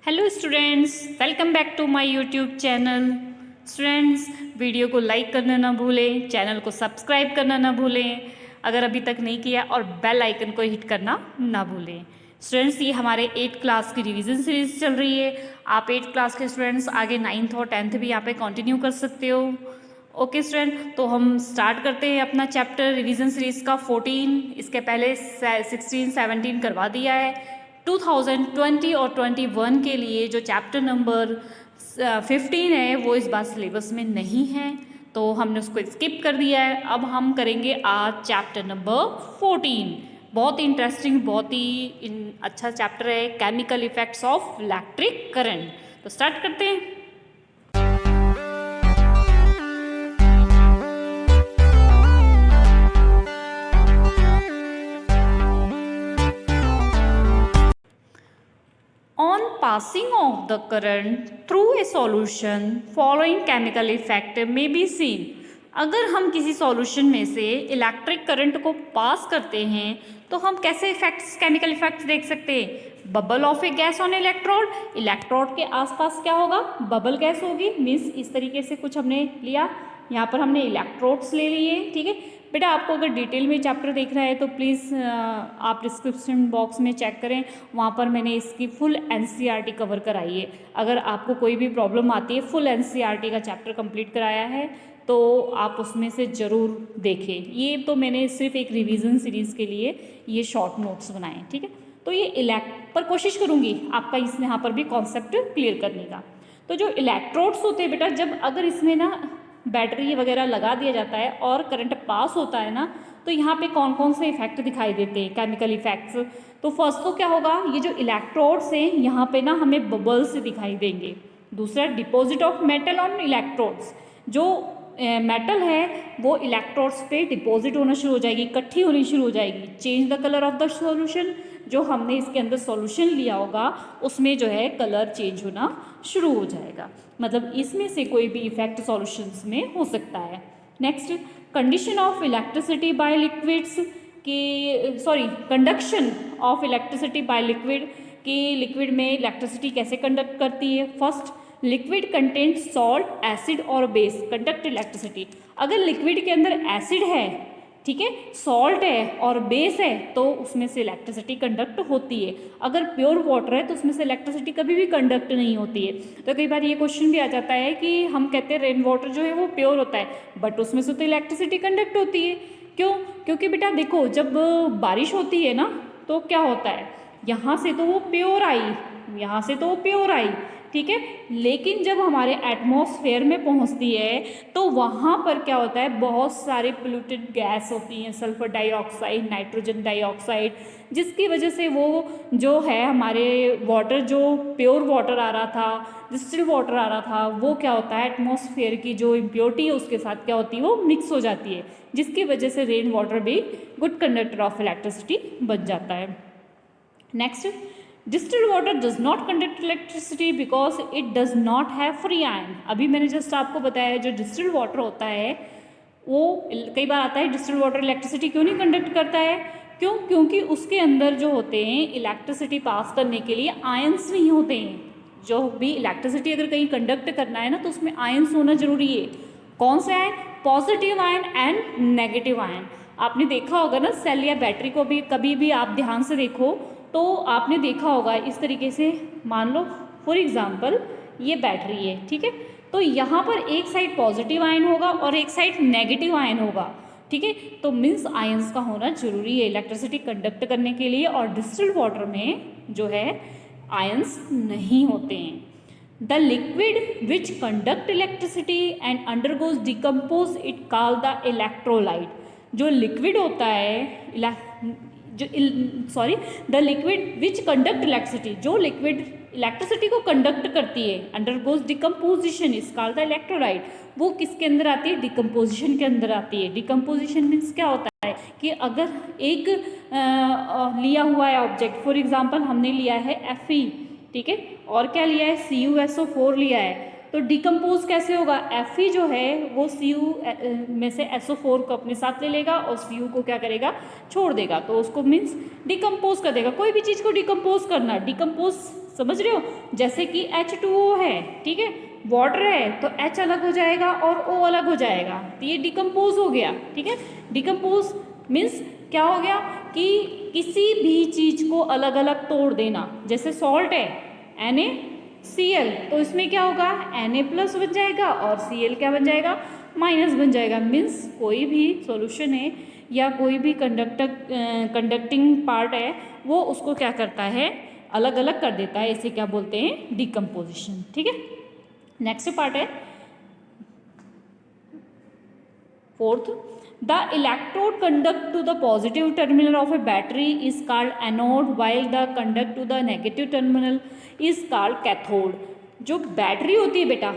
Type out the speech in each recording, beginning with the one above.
Hello students, welcome back to my YouTube channel. Students, video को like करना ना भूलें, चैनल को सब्सक्राइब करना ना भूलें अगर अभी तक नहीं किया, और बेल आइकन को हिट करना ना भूलें। स्टूडेंट्स, ये हमारे 8th क्लास की रिवीजन सीरीज चल रही है। आप 8th क्लास के स्टूडेंट्स आगे 9th और 10th भी यहाँ पे कंटिन्यू कर सकते हो। ओके स्टूडेंट, तो हम स्टार्ट करते हैं अपना चैप्टर रिवीजन सीरीज का 14। इसके पहले 16, 17 करवा दिया है। 2020 और 21 के लिए जो चैप्टर नंबर 15 है वो इस बार सिलेबस में नहीं है, तो हमने उसको स्किप कर दिया है। अब हम करेंगे आज चैप्टर नंबर 14। बहुत ही इंटरेस्टिंग, बहुत ही अच्छा चैप्टर है, chemical effects of electric current. तो स्टार्ट करते हैं। On passing of the current through a solution, following chemical effect may be seen। अगर हम किसी सॉल्यूशन में से इलेक्ट्रिक करंट को पास करते हैं तो हम कैसे इफेक्ट्स, केमिकल इफेक्ट्स देख सकते हैं। Bubble of A gas on electrode, electrode के आसपास क्या होगा, बबल गैस होगी। मीन्स इस तरीके से कुछ हमने लिया, यहाँ पर हमने इलेक्ट्रोड्स ले लिए। ठीक है बेटा, आपको अगर डिटेल में चैप्टर देखना है तो प्लीज़ आप डिस्क्रिप्शन बॉक्स में चेक करें, वहाँ पर मैंने इसकी फुल एनसीईआरटी कवर कराई है। अगर आपको कोई भी प्रॉब्लम आती है, फुल एनसीईआरटी का चैप्टर कंप्लीट कराया है, तो आप उसमें से ज़रूर देखें। ये तो मैंने सिर्फ एक रिवीजन सीरीज़ के लिए ये शॉर्ट नोट्स बनाए। ठीक है, तो ये पर कोशिश करूँगी आपका इस यहाँ पर भी कॉन्सेप्ट क्लियर करने का। तो जो इलेक्ट्रोड्स होते हैं बेटा, जब अगर इसमें ना बैटरी वगैरह लगा दिया जाता है और करंट पास होता है ना, तो यहाँ पे कौन कौन से इफेक्ट दिखाई देते हैं, केमिकल इफेक्ट्स। तो फर्स्ट तो क्या होगा, ये जो इलेक्ट्रोड्स हैं यहाँ पे ना हमें बबल्स दिखाई देंगे। दूसरा, deposit of metal on electrodes, जो मेटल है वो इलेक्ट्रोड्स पे डिपॉजिट होना शुरू हो जाएगी, इकट्ठी होनी शुरू हो जाएगी। Change the colour of the solution, जो हमने इसके अंदर सॉल्यूशन लिया होगा उसमें जो है कलर चेंज होना शुरू हो जाएगा। मतलब इसमें से कोई भी इफेक्ट सॉल्यूशंस में हो सकता है। Next, condition of electricity by liquids की, sorry, conduction of electricity by liquid, कि लिक्विड में इलेक्ट्रिसिटी कैसे कंडक्ट करती है। First, liquid content salt, acid और बेस कंडक्ट इलेक्ट्रिसिटी। अगर लिक्विड के अंदर एसिड है, ठीक है, सॉल्ट है और बेस है, तो उसमें से इलेक्ट्रिसिटी कंडक्ट होती है। अगर प्योर वाटर है तो उसमें से इलेक्ट्रिसिटी कभी भी कंडक्ट नहीं होती है। तो कई बार ये क्वेश्चन भी आ जाता है कि हम कहते हैं रेन वाटर जो है वो प्योर होता है, बट उसमें से तो इलेक्ट्रिसिटी कंडक्ट होती है। क्यों? क्योंकि बेटा देखो, जब बारिश होती है ना तो क्या होता है, यहाँ से तो वो प्योर आई, यहाँ से तो वो प्योर आई, ठीक है, लेकिन जब हमारे एटमॉस्फेयर में पहुंचती है तो वहाँ पर क्या होता है, बहुत सारे पोल्यूटेड गैस होती हैं, सल्फर डाइऑक्साइड, नाइट्रोजन डाइऑक्साइड, जिसकी वजह से वो जो है हमारे वाटर, जो प्योर वाटर आ रहा था, डिस्टिल वाटर आ रहा था, वो क्या होता है, एटमॉस्फेयर की जो इम्प्योरिटी है उसके साथ क्या होती है, वो मिक्स हो जाती है, जिसकी वजह से रेन वाटर भी गुड कंडक्टर ऑफ इलेक्ट्रिसिटी बन जाता है। Next, distilled water does not conduct electricity because it does not have free ion. अभी मैंने जस्ट आपको बताया, जो डिस्टिल्ड वाटर होता है वो कई बार आता है, डिस्टिल्ड वाटर इलेक्ट्रिसिटी क्यों नहीं कंडक्ट करता है, क्यों? क्योंकि उसके अंदर जो होते हैं इलेक्ट्रिसिटी पास करने के लिए आयंस नहीं होते हैं। जो भी इलेक्ट्रिसिटी अगर कहीं कंडक्ट करना है ना तो उसमें आयंस होना जरूरी है। कौन से ion? Positive ion and negative ion. आपने देखा होगा ना, सेल या बैटरी को भी कभी भी आप ध्यान से देखो तो आपने देखा होगा इस तरीके से, मान लो फॉर एग्जांपल ये बैटरी है, ठीक है, तो यहाँ पर एक साइड पॉजिटिव आयन होगा और एक साइड नेगेटिव आयन होगा, ठीक है, तो मीन्स आयंस का होना जरूरी है इलेक्ट्रिसिटी कंडक्ट करने के लिए, और डिस्टिल्ड वाटर में जो है आयंस नहीं होते हैं। The liquid which conduct electricity and undergoes decompose it call the electrolyte. जो लिक्विड होता है, the liquid which conduct electricity, जो लिक्विड इलेक्ट्रिसिटी को कंडक्ट करती है, undergoes decomposition is called the electrolyte. वो किसके अंदर आती है? डिकम्पोजिशन के अंदर आती है। डिकम्पोजिशन मीन्स क्या होता है कि अगर एक लिया हुआ है ऑब्जेक्ट, फॉर एग्जांपल हमने लिया है Fe, ठीक है, और क्या लिया है, CuSO4 लिया है, तो डिकम्पोज कैसे होगा, Fe जो है वो Cu में से SO4 को अपने साथ ले लेगा और Cu को क्या करेगा, छोड़ देगा, तो उसको मीन्स डिकम्पोज कर देगा। कोई भी चीज़ को डिकम्पोज करना, डिकम्पोज समझ रहे हो, जैसे कि H2O है, ठीक है, वाटर है तो H अलग हो जाएगा और O अलग हो जाएगा, तो ये डिकम्पोज हो गया, ठीक है। डिकम्पोज मीन्स क्या हो गया कि किसी भी चीज़ को अलग अलग तोड़ देना, जैसे सॉल्ट है NaCl, तो इसमें क्या होगा, Na+ बन जाएगा और Cl क्या बन जाएगा, माइनस बन जाएगा। मीन्स कोई भी सॉल्यूशन है या कोई भी कंडक्टिंग पार्ट है वो उसको क्या करता है, अलग अलग कर देता है, इसे क्या बोलते हैं, डिकम्पोजिशन, ठीक है। नेक्स्ट पार्ट है fourth, the electrode conduct to the positive terminal of a battery is called anode while the conduct to the negative terminal is called cathode. जो बैटरी होती है बेटा,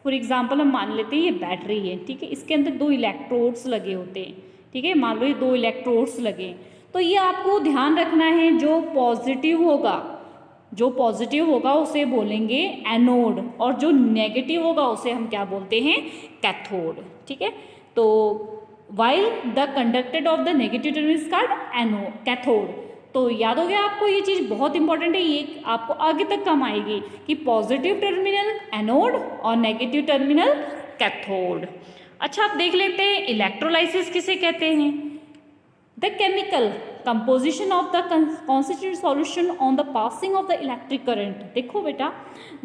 फॉर एग्जाम्पल हम मान लेते हैं ये बैटरी है, ठीक है, इसके अंदर 2 इलेक्ट्रोड्स लगे होते हैं, ठीक है, मान लो ये 2 इलेक्ट्रोड्स लगे, तो ये आपको ध्यान रखना है जो पॉजिटिव होगा उसे बोलेंगे एनोड और जो नेगेटिव होगा उसे हम क्या बोलते हैं, कैथोड, ठीक है। तो while the conducted of the negative terminal is called cathode. तो याद हो गया आपको, ये चीज़ बहुत इंपॉर्टेंट है, ये आपको आगे तक काम आएगी कि पॉजिटिव टर्मिनल एनोड और नेगेटिव टर्मिनल कैथोड। अच्छा, आप देख लेते हैं इलेक्ट्रोलाइसिस किसे कहते हैं। The chemical composition of the constituted solution on the passing of the electric current. देखो बेटा,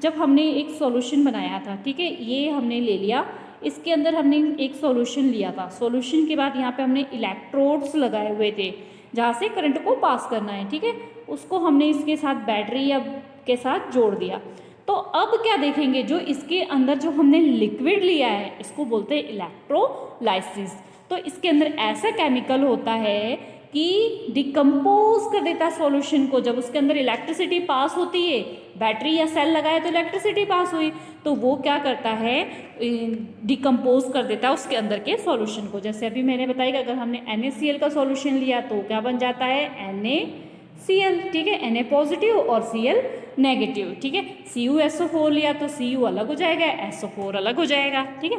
जब हमने एक सॉल्यूशन बनाया था, ठीक है, ये हमने ले लिया, इसके अंदर हमने एक सॉल्यूशन लिया था, सॉल्यूशन के बाद यहाँ पे हमने इलेक्ट्रोड्स लगाए हुए थे जहाँ से करंट को पास करना है, ठीक है, उसको हमने इसके साथ बैटरी या के साथ जोड़ दिया। तो अब क्या देखेंगे, जो इसके अंदर जो हमने लिक्विड लिया है इसको बोलते हैं इलेक्ट्रोलाइसिस। तो इसके अंदर ऐसा केमिकल होता है कि डिकम्पोज कर देता है सॉल्यूशन को। जब उसके अंदर इलेक्ट्रिसिटी पास होती है, बैटरी या सेल लगाए तो इलेक्ट्रिसिटी पास हुई, तो वो क्या करता है, डिकम्पोज कर देता है उसके अंदर के सॉल्यूशन को। जैसे अभी मैंने बताया कि अगर हमने NaCl का सॉल्यूशन लिया तो क्या बन जाता है, NaCl, ठीक है, Na पॉजिटिव और Cl नेगेटिव, ठीक है। CuSO4 लिया तो Cu अलग हो जाएगा, SO4 अलग हो जाएगा, ठीक है।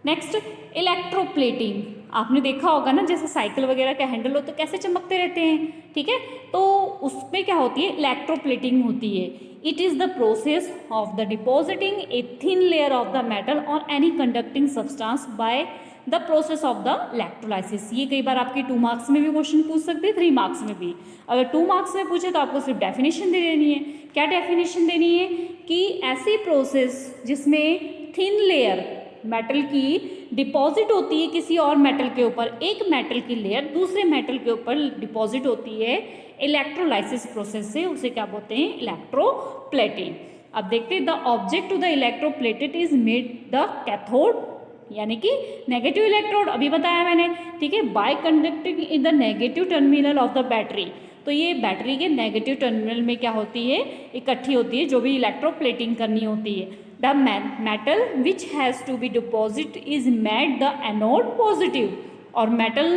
Next, electroplating. आपने देखा होगा ना, जैसे साइकिल वगैरह का हैंडल हो तो कैसे चमकते रहते हैं, ठीक है, तो उसमें क्या होती है, इलेक्ट्रोप्लेटिंग होती है। It is the process of the depositing a thin layer of the metal और any conducting substance by the process of the electrolysis. ये कई बार आपके 2 मार्क्स में भी क्वेश्चन पूछ सकते हैं, 3 मार्क्स में भी। अगर 2 मार्क्स में पूछे तो आपको सिर्फ डेफिनेशन दे देनी है। क्या डेफिनेशन देनी है कि ऐसी प्रोसेस जिसमें थिन लेयर मेटल की डिपॉजिट होती है किसी और मेटल के ऊपर, एक मेटल की लेयर दूसरे मेटल के ऊपर डिपॉजिट होती है इलेक्ट्रोलाइसिस प्रोसेस से, उसे क्या बोलते हैं, इलेक्ट्रोप्लेटिंग। अब देखते हैं, the object to the electroplated is made the cathode, यानी कि नेगेटिव इलेक्ट्रोड, अभी बताया मैंने, ठीक है, by conducting in the negative terminal of the battery. तो ये बैटरी के नेगेटिव टर्मिनल में क्या होती है, इकट्ठी होती है, जो भी इलेक्ट्रोप्लेटिंग करनी होती है। The metal which has to be deposit is made the anode positive, और metal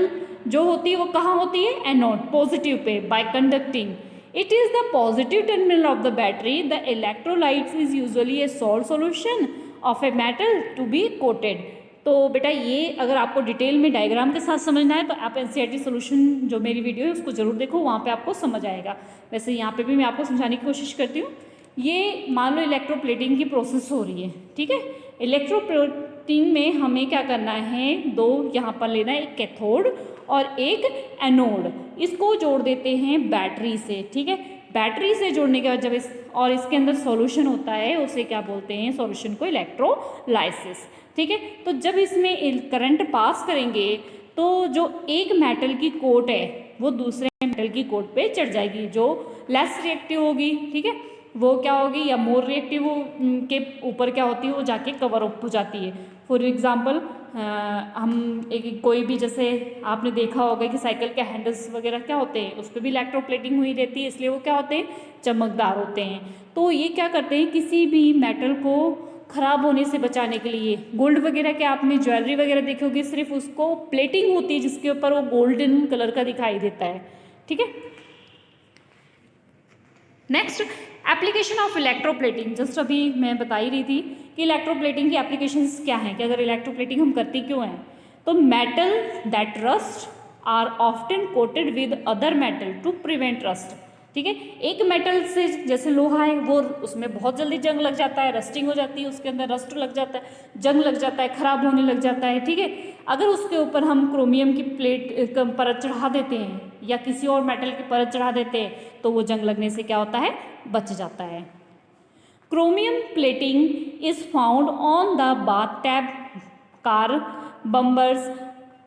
जो होती है वो कहाँ होती है, anode positive pay, by conducting it is the positive terminal of the battery. The electrolytes is usually a salt solution of a metal to be coated. तो बेटा ये अगर आपको डिटेल में डायग्राम के साथ समझना है तो आप NCERT सोल्यूशन जो मेरी वीडियो है उसको जरूर देखो, वहाँ पे आपको समझ आएगा। वैसे यहाँ पे भी मैं आपको समझाने की कोशिश करती हूँ। ये मान लो इलेक्ट्रोप्लेटिंग की प्रोसेस हो रही है, ठीक है, इलेक्ट्रोप्लेटिंग में हमें क्या करना है, 2 यहाँ पर लेना है, एक कैथोड और एक एनोड, इसको जोड़ देते हैं बैटरी से, ठीक है। बैटरी से जोड़ने के बाद जब इसके अंदर सॉल्यूशन होता है उसे क्या बोलते हैं, सॉल्यूशन को इलेक्ट्रोलाइसिस, ठीक है। तो जब इसमें करंट पास करेंगे तो जो एक मेटल की कोट है वो दूसरे मेटल की कोट पे चढ़ जाएगी, जो लेस रिएक्टिव होगी, ठीक है, वो क्या होगी, या मोर रिएक्टिव के ऊपर क्या होती है, वो जाके कवर अप हो जाती है। फॉर एग्जांपल हम कोई भी, जैसे आपने देखा होगा कि साइकिल के हैंडल्स वगैरह क्या होते हैं, उस पर भी इलेक्ट्रोप्लेटिंग हुई रहती है, इसलिए वो क्या होते हैं, चमकदार होते हैं। तो ये क्या करते हैं, किसी भी मेटल को खराब होने से बचाने के लिए, गोल्ड वगैरह के आपने ज्वेलरी वगैरह देखी होगी, सिर्फ उसको प्लेटिंग होती है जिसके ऊपर वो गोल्डन कलर का दिखाई देता है, ठीक है। Next, application of electroplating, just अभी मैं बता ही रही थी कि इलेक्ट्रोप्लेटिंग की एप्लीकेशंस क्या हैं, कि अगर इलेक्ट्रोप्लेटिंग हम करते क्यों हैं। तो metal that rust are often coated with other metal to prevent rust. ठीक है, एक मेटल से जैसे लोहा है वो उसमें बहुत जल्दी जंग लग जाता है, रस्टिंग हो जाती है, उसके अंदर रस्ट लग जाता है, जंग लग जाता है, खराब होने लग जाता है। ठीक है, अगर उसके ऊपर हम क्रोमियम की प्लेट परत चढ़ा देते हैं या किसी और मेटल की परत चढ़ा देते हैं तो वो जंग लगने से क्या होता है, बच जाता है। Chromium plating is found on the bathtub, car bumpers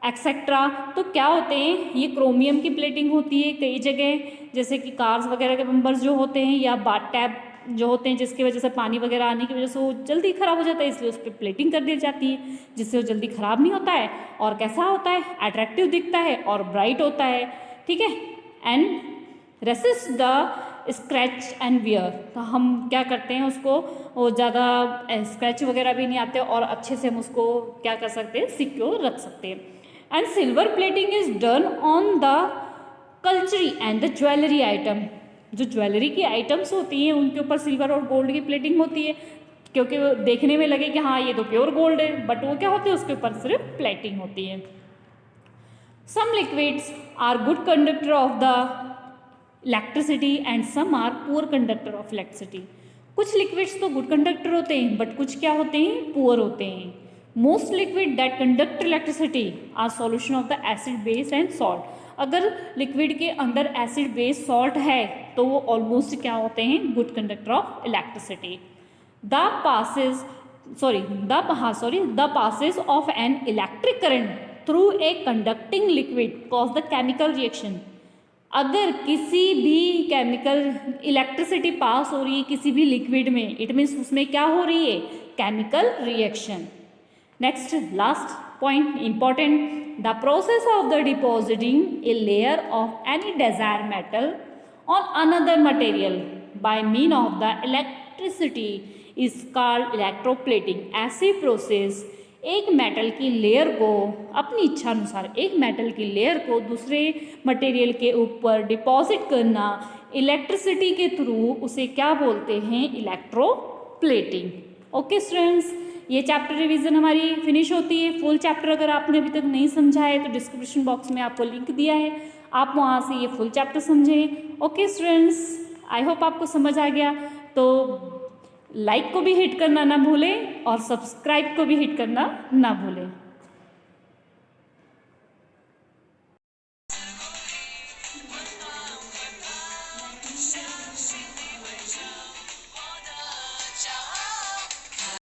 etcetera. तो क्या होते हैं, ये क्रोमियम की प्लेटिंग होती है कई जगह, जैसे कि कार्स वगैरह के बम्बर्स जो होते हैं या बाथटब जो होते हैं, जिसकी वजह से पानी वगैरह आने की वजह से वो जल्दी ख़राब हो जाता है, इसलिए उस पर प्लेटिंग कर दी जाती है जिससे वो जल्दी ख़राब नहीं होता है और कैसा होता है, अट्रैक्टिव दिखता है और ब्राइट होता है। ठीक है, and resist the scratch and wear. तो हम क्या करते हैं, उसको वो ज़्यादा स्क्रैच वगैरह भी नहीं आते और अच्छे से हम उसको क्या कर सकते हैं, सिक्योर रख सकते हैं। And silver plating is done on the cutlery and the jewellery item. जो ज्वेलरी की आइटम्स होती हैं उनके ऊपर सिल्वर और गोल्ड की प्लेटिंग होती है, क्योंकि वो देखने में लगे कि हाँ ये तो प्योर गोल्ड है, बट वो क्या होते हैं, उसके ऊपर सिर्फ प्लेटिंग होती है। Some liquids are good conductor of the electricity and some are poor conductor of electricity. कुछ लिक्विड्स तो गुड कंडक्टर होते हैं बट कुछ क्या होते हैं, पुअर होते हैं। Most liquid that conduct electricity are solution of the acid base and salt. अगर लिक्विड के अंदर एसिड बेस सॉल्ट है तो वो ऑलमोस्ट क्या होते हैं, good conductor of electricity. The passage of an electric current through a conducting liquid cause the chemical reaction. अगर किसी भी केमिकल इलेक्ट्रिसिटी पास हो रही है किसी भी लिक्विड में, इट मीन्स उसमें क्या हो रही है, chemical reaction. Next last point important, the process of the depositing a layer of any desired metal on another material by means of the electricity is called electroplating। ऐसी process एक metal की layer को अपनी इच्छा अनुसार एक metal की layer को दूसरे मटेरियल के ऊपर डिपॉजिट करना इलेक्ट्रिसिटी के थ्रू, उसे क्या बोलते हैं, इलेक्ट्रोप्लेटिंग। ओके स्टूडेंट्स, ये चैप्टर रिवीजन हमारी फिनिश होती है। फुल चैप्टर अगर आपने अभी तक नहीं समझा है तो डिस्क्रिप्शन बॉक्स में आपको लिंक दिया है, आप वहाँ से ये फुल चैप्टर समझें। ओके स्टूडेंट्स, आई होप आपको समझ आ गया। तो लाइक को भी हिट करना ना भूलें और सब्सक्राइब को भी हिट करना ना भूलें।